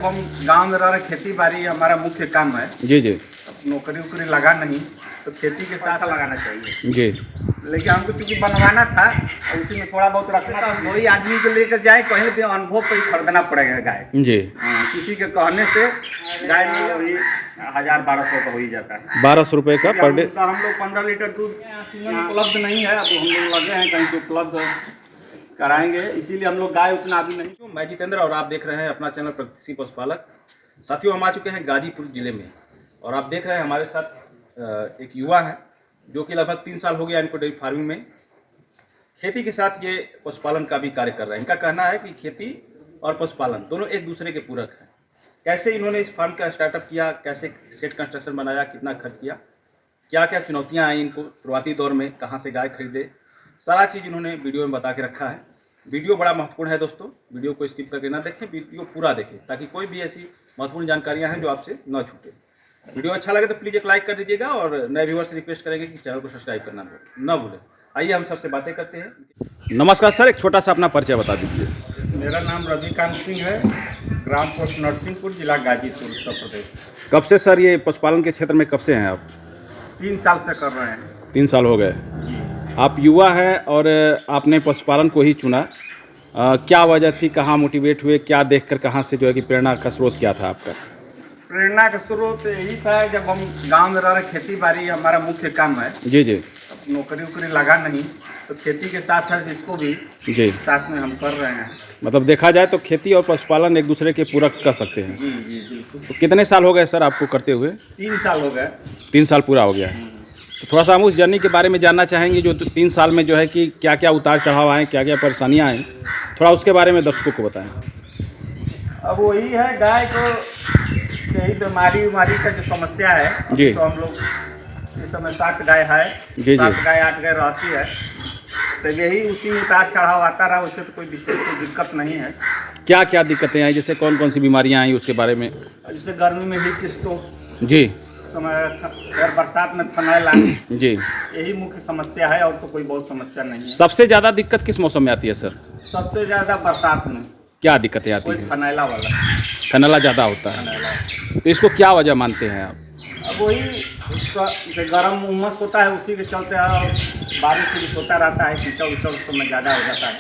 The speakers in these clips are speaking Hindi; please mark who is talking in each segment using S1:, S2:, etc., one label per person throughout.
S1: हम गांव में रह रहे, खेती बाड़ी हमारा मुख्य काम है।
S2: जी जी
S1: नौकरी वोकरी लगा नहीं तो खेती के साथ लगाना चाहिए
S2: जी।
S1: लेकिन हमको चूंकि बनवाना था और उसी में थोड़ा बहुत रखना था। वही आदमी को लेकर जाए कहीं भी अनुभव पर ही खरीदना पड़ेगा गाय।
S2: जी।
S1: किसी के कहने से गाय में वही 1000-1200 का हो ही जाता है।
S2: 1200 रुपये का पर डे।
S1: हम लोग 15 लीटर दूध उपलब्ध नहीं है। अब हम लोग लगे हैं कहीं से उपलब्ध कराएंगे, इसीलिए हम लोग गाय उतना अभी नहीं।
S2: मैं जितेंद्र और आप देख रहे हैं अपना चैनल प्रगतिशील पशुपालक। साथियों, हम आ चुके हैं गाजीपुर जिले में और आप देख रहे हैं हमारे साथ एक युवा है जो कि लगभग 3 साल हो गया इनको डेयरी फार्मिंग में खेती के साथ ये पशुपालन का भी कार्य कर रहे हैं। इनका कहना है कि खेती और पशुपालन दोनों एक दूसरे के पूरक हैं। कैसे इन्होंने इस फार्म का स्टार्टअप किया, कैसे सेट कंस्ट्रक्शन बनाया, कितना खर्च किया, क्या क्या चुनौतियाँ आई इनको शुरुआती दौर में, कहाँ से गाय खरीदे, सारा चीज़ इन्होंने वीडियो में बता के रखा है। वीडियो बड़ा महत्वपूर्ण है दोस्तों, वीडियो को स्किप करके ना देखें, वीडियो पूरा देखें ताकि कोई भी ऐसी महत्वपूर्ण जानकारियां हैं जो आपसे न छूटे। वीडियो अच्छा लगे तो प्लीज़ एक लाइक कर दीजिएगा और नए व्यूअर्स से रिक्वेस्ट करेंगे कि चैनल को सब्सक्राइब करना न भूलें। आइए हम सबसे बातें करते हैं। नमस्कार सर, एक छोटा सा अपना परिचय बता दीजिए।
S1: मेरा नाम रविकांत सिंह है, ग्राम पोस्ट नरसिंहपुर, जिला गाजीपुर, उत्तर प्रदेश।
S2: कब से सर ये पशुपालन के क्षेत्र में कब से हैं आप?
S1: 3 साल से कर रहे हैं।
S2: 3 साल हो गए। आप युवा हैं और आपने पशुपालन को ही चुना। क्या वजह थी, कहाँ मोटिवेट हुए, क्या देखकर कहाँ से जो है कि प्रेरणा का स्रोत क्या था आपका?
S1: प्रेरणा का स्रोत यही था, जब हम गांव में रह रहे, खेती बाड़ी हमारा मुख्य काम है।
S2: जी जी।
S1: नौकरी वोकरी लगा नहीं तो खेती के साथ है, इसको भी
S2: जी
S1: साथ में हम कर रहे हैं।
S2: मतलब देखा जाए तो खेती और पशुपालन एक दूसरे के पूरक कर सकते हैं।
S1: जी जी बिल्कुल।
S2: तो कितने साल हो गए सर आपको करते हुए?
S1: 3 साल हो गए।
S2: 3 साल पूरा हो गया है। तो थोड़ा सा हम उस जर्नी के बारे में जानना चाहेंगे जो 3 साल में जो है कि क्या क्या उतार चढ़ाव आए, क्या क्या परेशानियाँ आएँ, थोड़ा उसके बारे में दर्शकों को बताएं।
S1: अब वही है, गाय को यही बीमारी का जो समस्या है
S2: जी।
S1: तो हम लोग इस समय 7 गाय है।
S2: जी
S1: 7 गाय 8 गाय रहती है, तो यही उसी में उतार चढ़ाव आता रहा। उससे तो कोई विशेष कोई दिक्कत नहीं है।
S2: क्या क्या दिक्कतें आई, जैसे कौन कौन सी बीमारियाँ आई उसके बारे में?
S1: जैसे गर्मी में हीट स्ट्रोक,
S2: जी
S1: समय और बरसात में थनैल आना,
S2: जी,
S1: यही मुख्य समस्या है, और तो कोई बहुत समस्या नहीं है।
S2: सबसे ज़्यादा दिक्कत किस मौसम में आती है सर?
S1: सबसे ज़्यादा बरसात में।
S2: क्या दिक्कतें आती
S1: कोई
S2: हैं?
S1: थनैला वाला
S2: थनैला ज़्यादा होता है,
S1: थनैला।
S2: तो इसको क्या वजह मानते हैं आप?
S1: अब वही जैसे गर्म उमस होता है, उसी के चलते है, और बारिश होता रहता है, कीचड़ उचड़ उस समय ज़्यादा हो जाता है।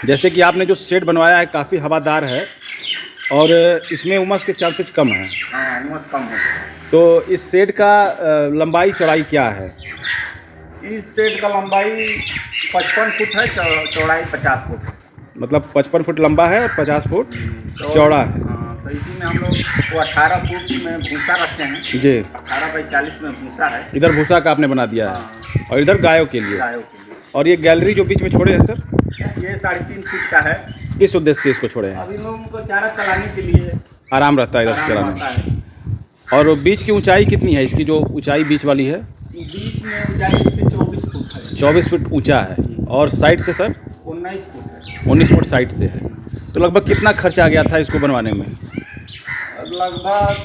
S2: जैसे कि आपने जो शेड बनवाया है काफ़ी हवादार है और इसमें उमस के चांसेस कम हैं।
S1: हाँ, उमस कम होता है।
S2: तो इस शेड का लंबाई चौड़ाई क्या है?
S1: इस सेट का लंबाई 55 फुट है, चौड़ाई 50 फुट।
S2: मतलब 55 फुट लंबा है, 50 फुट चौड़ा है।
S1: हाँ, तो इसी में हम लोग वो 18 फुट में भूसा रखते हैं।
S2: जी।
S1: 18 बाई 40 में भूसा है।
S2: इधर भूसा का आपने बना दिया है।
S1: हाँ,
S2: और इधर गायों के लिए।
S1: गायों के लिए।
S2: और ये गैलरी जो बीच में छोड़े हैं सर,
S1: ये 3.5 फीट का है।
S2: किस उद्देश्य से इसको छोड़े हैं?
S1: अब इन लोगों को चारा चलाने के लिए
S2: आराम रहता है इधर से
S1: आराम
S2: चलाने
S1: रहता है।
S2: में। और बीच की ऊंचाई कितनी है इसकी, जो ऊंचाई बीच वाली है?
S1: बीच में ऊंचाई इसकी 24 फुट है।
S2: 24 फुट ऊंचा है। और साइड से सर?
S1: 19 फुट है।
S2: 19 फुट साइड से है। तो लगभग कितना खर्चा आ गया था इसको बनवाने में?
S1: लगभग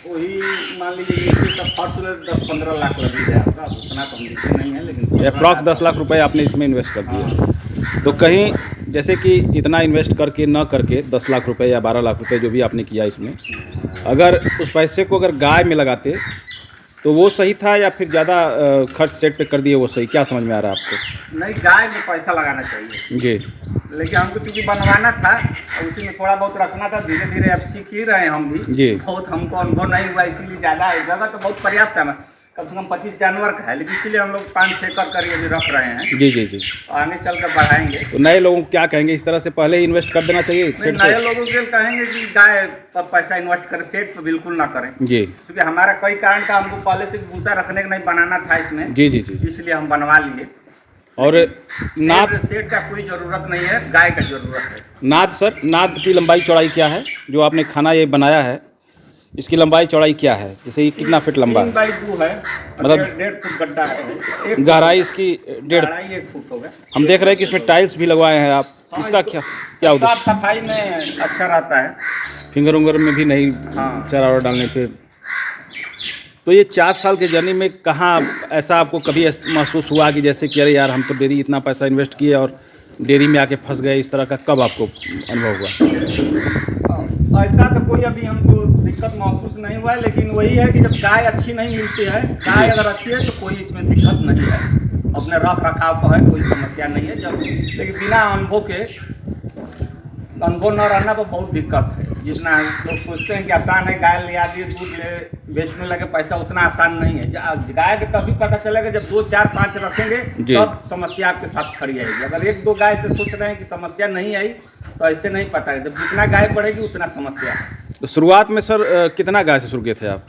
S1: वही मान लीजिए सब खर्च 10-15 लाख लग जाएगा। उतना कम दिक्कत नहीं है, लेकिन
S2: अप्रॉक्स 10 लाख रुपए आपने इसमें इन्वेस्ट कर दिया। तो कहीं जैसे कि इतना इन्वेस्ट करके न करके 10 लाख रुपए या 12 लाख रुपए जो भी आपने किया इसमें, अगर उस पैसे को अगर गाय में लगाते तो वो सही था या फिर ज़्यादा खर्च सेट पे कर दिए वो सही? क्या समझ में आ रहा है आपको?
S1: नहीं, गाय में पैसा लगाना चाहिए।
S2: जी।
S1: लेकिन हमको चूंकि बनवाना था और उसी में थोड़ा बहुत रखना था, धीरे धीरे अब सीख ही रहे हैं हम भी।
S2: जी।
S1: बहुत हमको अनुभव नहीं हुआ, इसीलिए ज़्यादा जगह तो बहुत पर्याप्त है, कम से कम 25 जानवर का है, लेकिन इसीलिए हम लोग 5-6 एकड़ कर अभी रख रहे हैं।
S2: जी जी जी।
S1: आगे चल कर बढ़ाएंगे।
S2: तो नए लोगों को क्या कहेंगे, इस तरह से पहले ही इन्वेस्ट कर देना चाहिए सेट पे?
S1: नए लोगों के कहेंगे कि गाय पर पैसा इन्वेस्ट करें, सेट पर बिल्कुल ना करें।
S2: जी।
S1: क्योंकि हमारा कोई कारण था, हमको पहले से भूसा रखने का नहीं बनाना था इसमें।
S2: जी जी जी।
S1: इसलिए हम बनवा लिए।
S2: और नाद
S1: सेट का कोई ज़रूरत नहीं है, गाय का ज़रूरत है।
S2: नाद सर, नाद की लंबाई चौड़ाई क्या है? जो आपने खाना ये बनाया है इसकी लंबाई चौड़ाई क्या है? जैसे ये कितना फीट लंबा है?
S1: 3 बाई 2 है,
S2: मतलब
S1: 1.5 फुट गड्ढा है।
S2: गहराई इसकी 1.5
S1: 1 फुट होगा।
S2: हम देख रहे हैं कि इसमें टाइल्स भी लगवाए हैं आप। इसका क्या क्या
S1: साफ
S2: उद्देश्य?
S1: सफाई में अच्छा रहता है।
S2: फिंगर उंगर में भी नहीं
S1: हाँ।
S2: चारा वारा डालने पे। तो ये 4 साल के जर्नी में कहाँ ऐसा आपको कभी महसूस हुआ कि जैसे कि अरे यार हम तो डेयरी इतना पैसा इन्वेस्ट किए और डेयरी में आके फंस गए, इस तरह का कब आपको अनुभव हुआ?
S1: ऐसा तो कोई अभी हमको दिक्कत महसूस नहीं हुआ है, लेकिन वही है कि जब गाय अच्छी नहीं मिलती है, गाय अगर अच्छी है तो कोई इसमें दिक्कत नहीं है, अपने रख रखाव को है, कोई समस्या नहीं है। जब लेकिन बिना अनुभव न रहना पर बहुत दिक्कत है। जितना लोग सोचते हैं कि आसान है, गाय ले आदि दूध ले बेचने लगे पैसा, उतना आसान नहीं है। गाय के तभी पता चलेगा जब 2 4 5 रखेंगे तब समस्या आपके साथ खड़ी आएगी। अगर 1 2 गाय से सोच रहे हैं कि समस्या नहीं आई तो ऐसे नहीं पता है। जब जितना गाय बढ़ेगी उतना समस्या है।
S2: तो शुरुआत में सर कितना गाय से शुरू किए थे आप?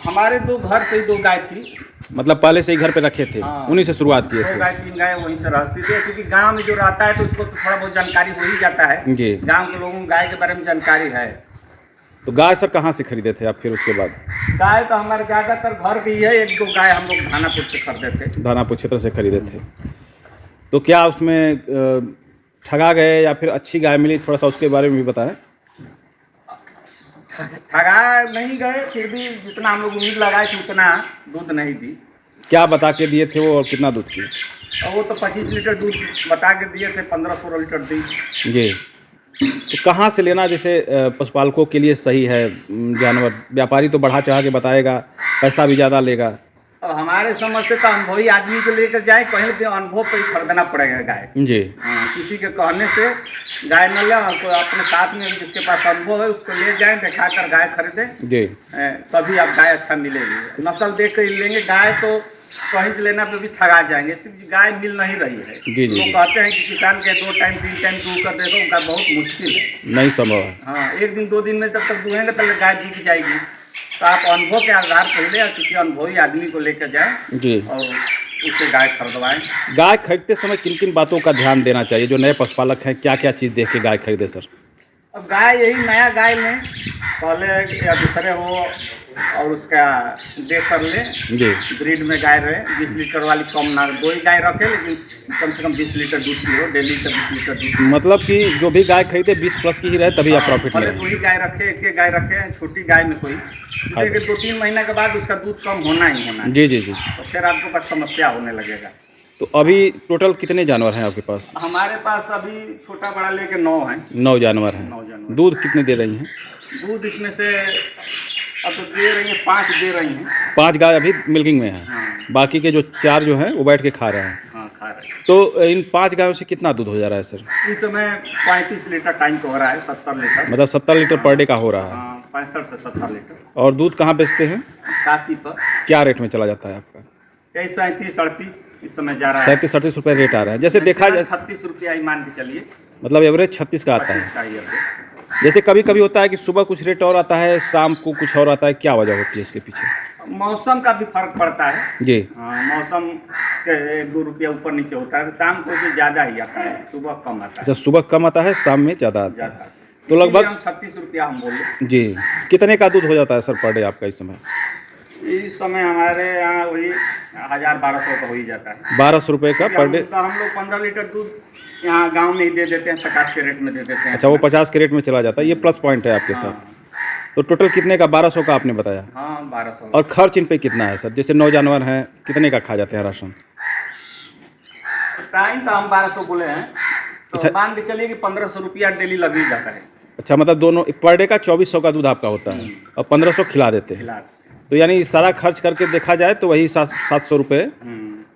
S1: हमारे 2 घर से ही 2 गाय थी,
S2: मतलब पहले से ही घर पे रखे थे?
S1: हाँ,
S2: उन्हीं से शुरुआत किए
S1: 2
S2: थे?
S1: गाय 3 गाय वहीं से रहती थी, क्योंकि गांव में जो रहता है तो उसको तो थोड़ा बहुत जानकारी हो ही जाता है
S2: जी।
S1: गांव के लोगों को गाय के बारे में जानकारी है।
S2: तो गाय सर कहाँ से खरीदे थे आप फिर उसके बाद?
S1: गाय तो हमारे ज़्यादातर घर की ही है, 1 2 गाय हम लोग धानापुर से खरीदे थे।
S2: धानापुर क्षेत्र से खरीदे थे। तो क्या उसमें ठगा गए या फिर अच्छी गाय मिली, थोड़ा सा उसके बारे में भी बताएं।
S1: ठगा नहीं गए, फिर भी जितना हम लोग उम्मीद लगाए थे उतना दूध नहीं दी।
S2: क्या बता के दिए थे वो और कितना दूध की?
S1: और वो तो 25 लीटर दूध बता के दिए थे, 15-16 लीटर दी।
S2: जी। तो कहाँ से लेना जैसे पशुपालकों के लिए सही है जानवर? व्यापारी तो बढ़ा चढ़ा के बताएगा, पैसा भी ज़्यादा लेगा।
S1: अब हमारे समझ से तो अनुभवी आदमी को लेकर जाए, कहीं भी अनुभव पर ही खरीदना पड़ेगा गाय।
S2: जी।
S1: किसी के कहने से गाय न ले, अपने साथ में जिसके पास अनुभव है उसको ले जाएं, दिखा कर गाय खरीदें
S2: जी,
S1: तभी आप गाय अच्छा मिलेगी। नस्ल देख कर लेंगे गाय तो कहीं से लेना पे भी ठगा जाएंगे, सिर्फ गाय मिल नहीं रही है।
S2: जी जी।
S1: लोग कहते हैं कि किसान के 2 टाइम 3 टाइम दूध कर देगा, उनका बहुत मुश्किल है,
S2: नहीं संभव है।
S1: हाँ, 1 दिन 2 दिन में जब तक दूहेंगे तब गाय बिक जाएगी। तो आप अनुभव के आधार पहले किसी अनुभवी आदमी को लेकर जाएं
S2: जी
S1: और उससे गाय खरीदवाएं।
S2: गाय खरीदते समय किन किन बातों का ध्यान देना चाहिए? जो नए पशुपालक हैं क्या क्या चीज़ देख के गाय खरीदे सर?
S1: अब गाय यही नया गाय लें, पहले या दूसरे हो और उसका देख कर ले,
S2: जी।
S1: ब्रीड में गाय रहे, 20 लीटर वाली कम ना, 2 ही गाय रखे लेकिन कम से कम 20 लीटर दूध की हो, डेली का 20 लीटर दूध।
S2: मतलब कि जो भी गाय खरीदे 20 प्लस की ही रहे तभी आप प्रॉफिट
S1: पहले
S2: लें।
S1: 2 ही गाय रखे, 1 गाय रखे, छोटी गाय में कोई, जैसे कि 2-3 महीने के बाद उसका दूध कम होना ही होना है।
S2: जी जी जी।
S1: तो फिर आपके पास समस्या होने लगेगा।
S2: तो अभी टोटल कितने जानवर हैं आपके पास?
S1: हमारे पास अभी छोटा बड़ा लेके 9 हैं।
S2: 9 जानवर हैं।
S1: 9 जानवर।
S2: दूध कितने दे रही हैं?
S1: दूध इसमें से अब तो दे रही हैं, 5 दे रही हैं।
S2: 5 गाय अभी मिल्किंग में हैं।
S1: हाँ,
S2: बाकी के जो 4 जो हैं वो बैठ के खा रहे हैं।
S1: हाँ, खा रहे हैं।
S2: तो इन 5 गायों से कितना दूध हो जा रहा है सर?
S1: इस समय 35 लीटर टाइम को हो रहा है, 70 लीटर।
S2: मतलब 70 लीटर पर डे का हो रहा है।
S1: हाँ, 65 से 70 लीटर।
S2: और दूध कहाँ बेचते हैं?
S1: काशी पर
S2: क्या रेट में चला जाता है आपका?
S1: 37-38 इस समय जा रहा है।
S2: 37-38 रुपये रेट आ रहा है। जैसे देखा जाए
S1: 36 रुपया ही मान के चलिए,
S2: मतलब एवरेज 36 का आता है।
S1: 25 का ही है।
S2: जैसे कभी कभी होता है कि सुबह कुछ रेट और आता है, शाम को कुछ और आता है, क्या वजह होती है इसके पीछे?
S1: मौसम का भी फर्क पड़ता है
S2: जी।
S1: हाँ, मौसम के 1-2 रुपया ऊपर नीचे होता है, तो शाम को भी ज़्यादा ही आता है, सुबह कम आता है।
S2: जब सुबह कम आता है शाम में ज़्यादा आता है।
S1: ज़्यादा
S2: तो लगभग
S1: हम 36 रुपया हम बोले।
S2: जी। कितने का दूध हो जाता है सर पर डे आपका इस समय?
S1: इस समय हमारे यहाँ वही 1000-1200 का हो ही जाता है।
S2: 1200 रुपये का पर डे?
S1: हम लोग 15 लीटर दूध यहाँ गांव में ही दे देते हैं, 50 के रेट में दे देते हैं।
S2: अच्छा, वो 50 के रेट में चला जाता है, ये प्लस पॉइंट है आपके साथ। तो टोटल कितने का? 1200 का आपने बताया।
S1: हाँ, 1200।
S2: और खर्च इन पे कितना है सर? जैसे 9 जानवर हैं, कितने का खा जाते हैं राशन?
S1: टाइम तो हम 1200 बोले हैं, तो
S2: अच्छा।
S1: मान के चलिए कि 1500 रुपया डेली लग ही जाता है।
S2: अच्छा, मतलब दोनों पर डे का 2400 का दूध आपका होता है और 1500 खिला देते हैं।
S1: खिला।
S2: तो यानी सारा खर्च करके देखा जाए तो वही 700 रुपये।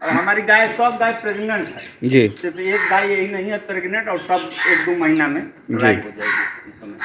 S1: और हमारी गाय, सब गाय प्रेग्नेंट है
S2: जी।
S1: सिर्फ 1 गाय यही नहीं है प्रेग्नेंट, और सब 1-2 महीना में ड्राई हो जाएगी इस समय।